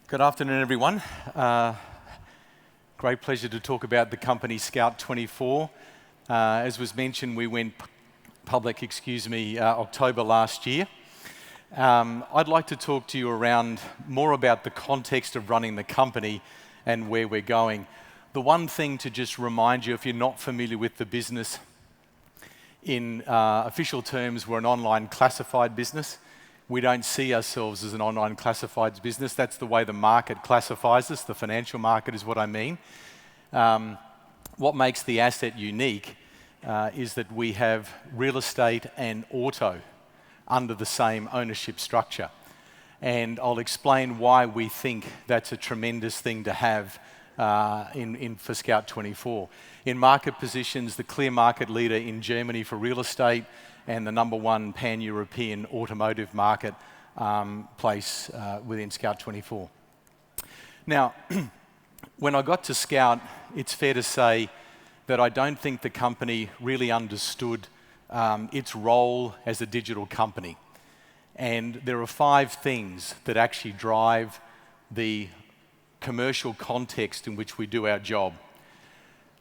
Good afternoon, everyone. Great pleasure to talk about the company Scout24. As was mentioned, we went public, October last year. I'd like to talk to you around more about the context of running the company and where we're going. The one thing to just remind you, if you're not familiar with the business, in official terms, we're an online classified business. We don't see ourselves as an online classifieds business. That's the way the market classifies us. The financial market is what I mean. What makes the asset unique is that we have real estate and auto under the same ownership structure. And I'll explain why we think that's a tremendous thing to have for Scout24. In market positions, the clear market leader in Germany for real estate, and the #1 pan-European automotive market place within Scout24. Now, when I got to Scout, it's fair to say that I don't think the company really understood its role as a digital company. And there are 5 things that actually drive the commercial context in which we do our job.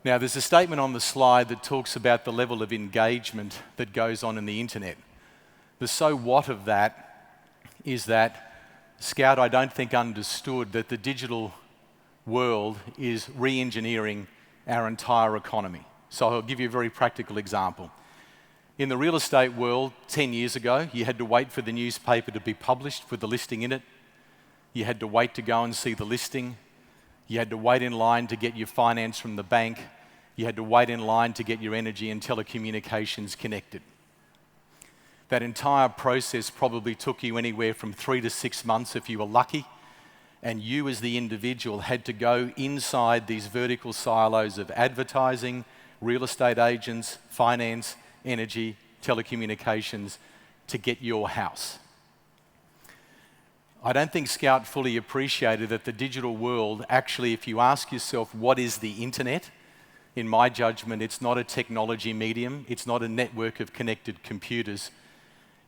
Now, there's a statement on the slide that talks about the level of engagement that goes on in the internet. The so what of that is that Scout, I don't think, understood that the digital world is re-engineering our entire economy. So I'll give you a very practical example. In the real estate world, 10 years ago, you had to wait for the newspaper to be published with the listing in it. You had to wait to go and see the listing. You had to wait in line to get your finance from the bank. You had to wait in line to get your energy and telecommunications connected. That entire process probably took you anywhere from 3 to 6 months if you were lucky. And you as the individual had to go inside these vertical silos of advertising, real estate agents, finance, energy, telecommunications to get your house. I don't think Scout fully appreciated that the digital world, actually, if you ask yourself, what is the internet? In my judgment, it's not a technology medium. It's not a network of connected computers.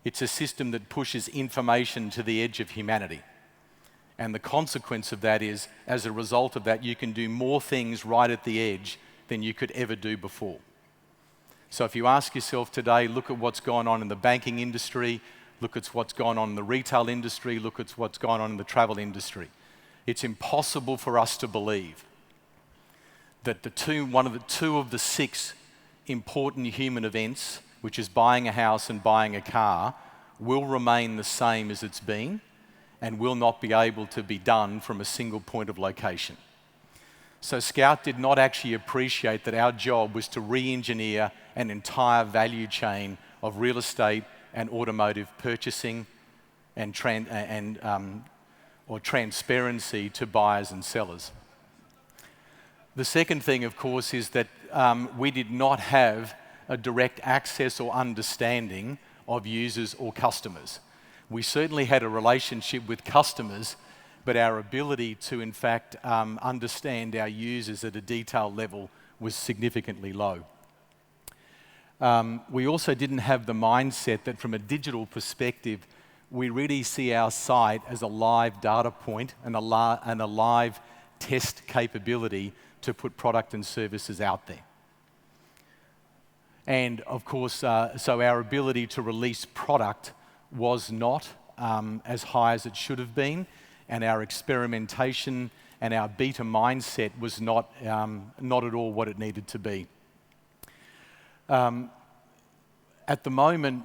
It's a system that pushes information to the edge of humanity. And the consequence of that is, as a result of that, you can do more things right at the edge than you could ever do before. So if you ask yourself today, look at what's going on in the banking industry, look at what's going on in the retail industry, look at what's going on in the travel industry. It's impossible for us to believe that one of the 6 important human events, which is buying a house and buying a car, will remain the same as it's been and will not be able to be done from a single point of location. So Scout did not actually appreciate that our job was to re-engineer an entire value chain of real estate and automotive purchasing and transparency to buyers and sellers. The second thing, of course, is that we did not have a direct access or understanding of users or customers. We certainly had a relationship with customers, but our ability to, in fact, understand our users at a detailed level was significantly low. We also didn't have the mindset that from a digital perspective, we really see our site as a live data point and a live test capability to put product and services out there. And of course, so our ability to release product was not as high as it should have been, and our experimentation and our beta mindset was not at all what it needed to be. At the moment,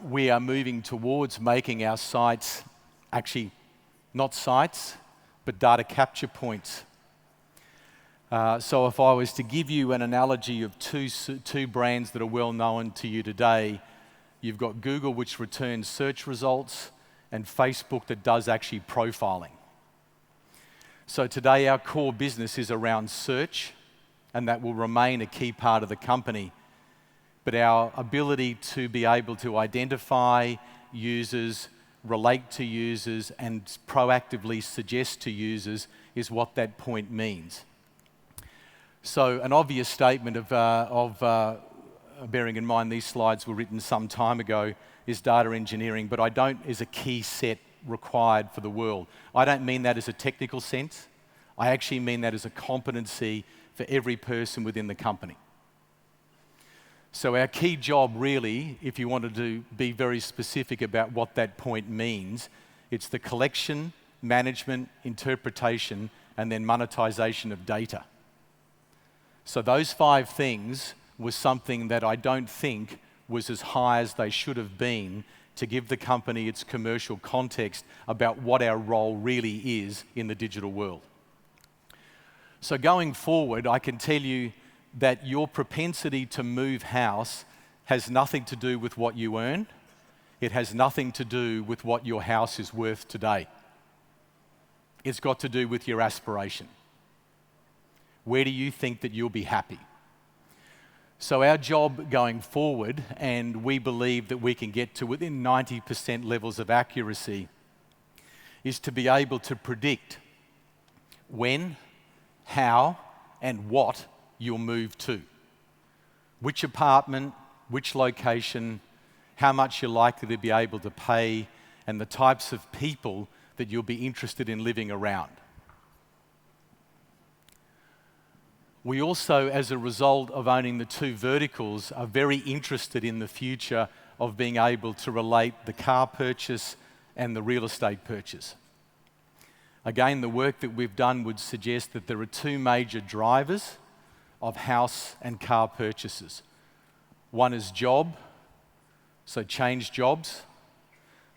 we are moving towards making our sites actually not sites, but data capture points. So if I was to give you an analogy of two brands that are well known to you today, you've got Google, which returns search results, and Facebook that does actually profiling. So today our core business is around search, and that will remain a key part of the company. But our ability to be able to identify users, relate to users, and proactively suggest to users is what that point means. So an obvious statement of bearing in mind these slides were written some time ago is data engineering, but I don't, is a key set required for the world. I don't mean that as a technical sense. I actually mean that as a competency for every person within the company. So our key job really, if you wanted to be very specific about what that point means, it's the collection, management, interpretation, and then monetization of data. So those 5 things was something that I don't think was as high as they should have been to give the company its commercial context about what our role really is in the digital world. So going forward, I can tell you that your propensity to move house has nothing to do with what you earn. It has nothing to do with what your house is worth today. It's got to do with your aspiration. Where do you think that you'll be happy? So our job going forward, and we believe that we can get to within 90% levels of accuracy, is to be able to predict when, how, and what you'll move to. Which apartment, which location, how much you're likely to be able to pay, and the types of people that you'll be interested in living around. We also, as a result of owning the 2 verticals, are very interested in the future of being able to relate the car purchase and the real estate purchase. Again, the work that we've done would suggest that there are 2 major drivers of house and car purchases. One is job, so change jobs.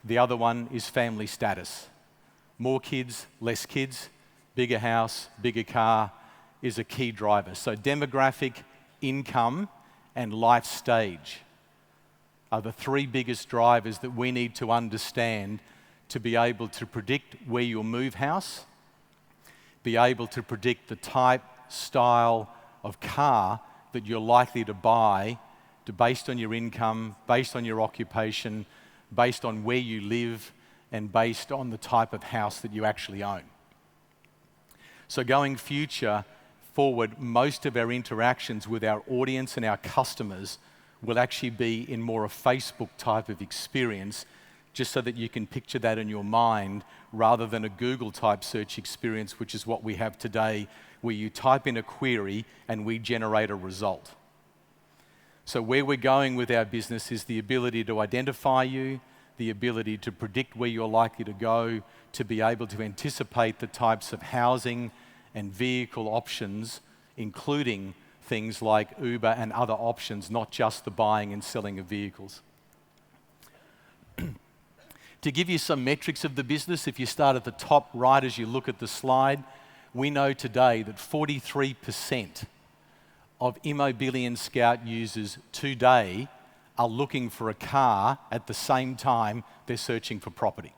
The other one is family status. More kids, less kids, bigger house, bigger car is a key driver. So demographic, income, and life stage are the 3 biggest drivers that we need to understand to be able to predict where you'll move house, be able to predict the type, style of car that you're likely to buy based on your income, based on your occupation, based on where you live, and based on the type of house that you actually own. So going forward, most of our interactions with our audience and our customers will actually be in more a Facebook type of experience, just so that you can picture that in your mind, rather than a Google type search experience, which is what we have today, where you type in a query and we generate a result. So where we're going with our business is the ability to identify you, the ability to predict where you're likely to go, to be able to anticipate the types of housing and vehicle options, including things like Uber and other options, not just the buying and selling of vehicles. To give you some metrics of the business, if you start at the top right as you look at the slide, we know today that 43% of Immobilien Scout users today are looking for a car at the same time they're searching for property.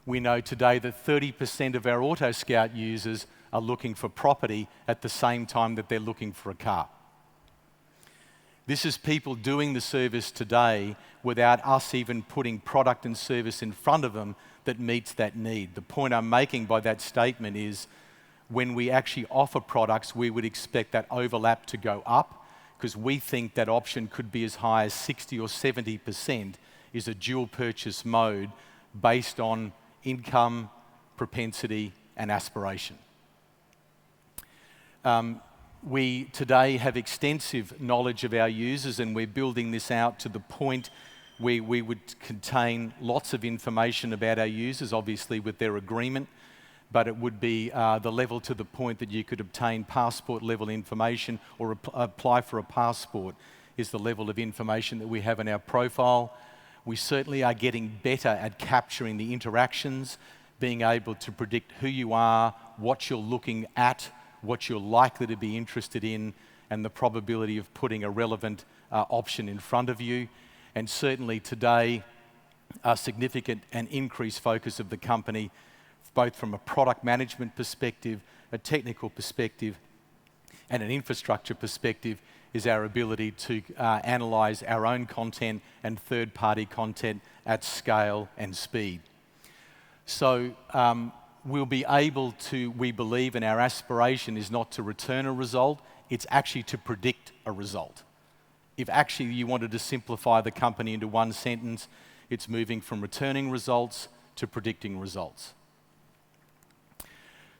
We know today that 30% of our Auto Scout users are looking for property at the same time that they're looking for a car. This is people doing the service today without us even putting product and service in front of them that meets that need. The point I'm making by that statement is when we actually offer products, we would expect that overlap to go up, because we think that option could be as high as 60 or 70% is a dual purchase mode based on income, propensity, and aspiration. We today have extensive knowledge of our users, and we're building this out to the point where we would contain lots of information about our users, obviously with their agreement, but it would be the level to the point that you could obtain passport level information or apply for a passport is the level of information that we have in our profile. We certainly are getting better at capturing the interactions, being able to predict who you are, what you're looking at, what you're likely to be interested in, and the probability of putting a relevant option in front of you. And certainly today, a significant and increased focus of the company, both from a product management perspective, a technical perspective, and an infrastructure perspective, is our ability to analyze our own content and third-party content at scale and speed. So we'll be able to, we believe, and our aspiration is not to return a result, it's actually to predict a result. If actually you wanted to simplify the company into one sentence, It's moving from returning results to predicting results.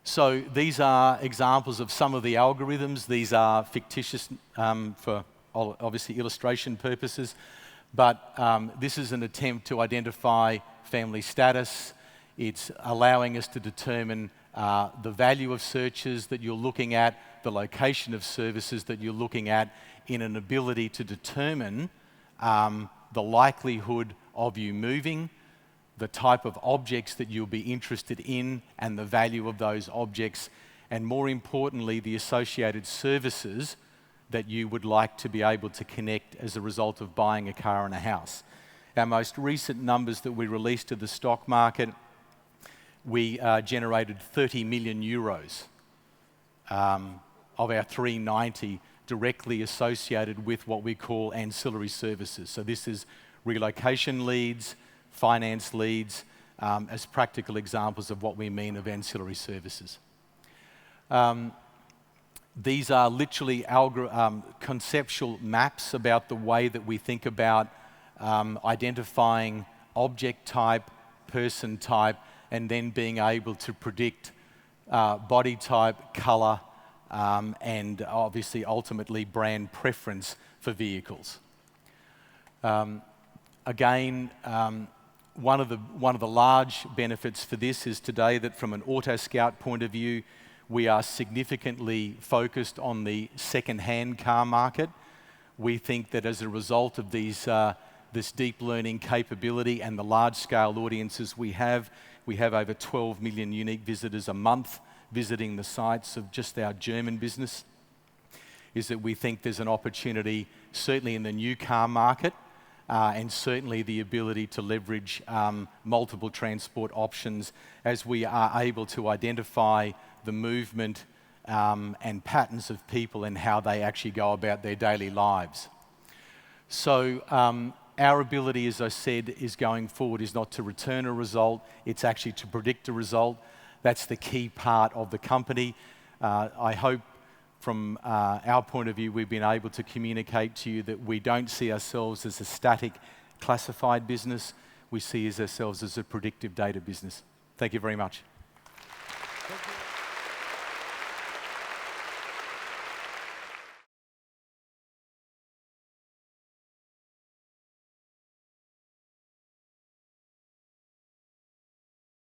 So these are examples of some of the algorithms. These are fictitious for obviously illustration purposes, but this is an attempt to identify family status. It's allowing us to determine the value of searches that you're looking at, the location of services that you're looking at, in an ability to determine the likelihood of you moving, the type of objects that you'll be interested in and the value of those objects, and more importantly, the associated services that you would like to be able to connect as a result of buying a car and a house. Our most recent numbers that we released to the stock market, we generated 30 million euros of our 390 directly associated with what we call ancillary services. So this is relocation leads, finance leads, as practical examples of what we mean of ancillary services. These are literally conceptual maps about the way that we think about identifying object type, person type, and then being able to predict body type, color, and obviously ultimately brand preference for vehicles. Again, one of the large benefits for this is today that from an Auto Scout point of view, we are significantly focused on the second-hand car market. We think that as a result of this deep learning capability and the large-scale audiences we have over 12 million unique visitors a month visiting the sites of just our German business, is that we think there's an opportunity, certainly in the new car market, and certainly the ability to leverage multiple transport options as we are able to identify the movement and patterns of people and how they actually go about their daily lives. So our ability, as I said, is going forward is not to return a result, it's actually to predict a result. That's the key part of the company. I hope from our point of view, we've been able to communicate to you that we don't see ourselves as a static classified business. We see ourselves as a predictive data business. Thank you very much.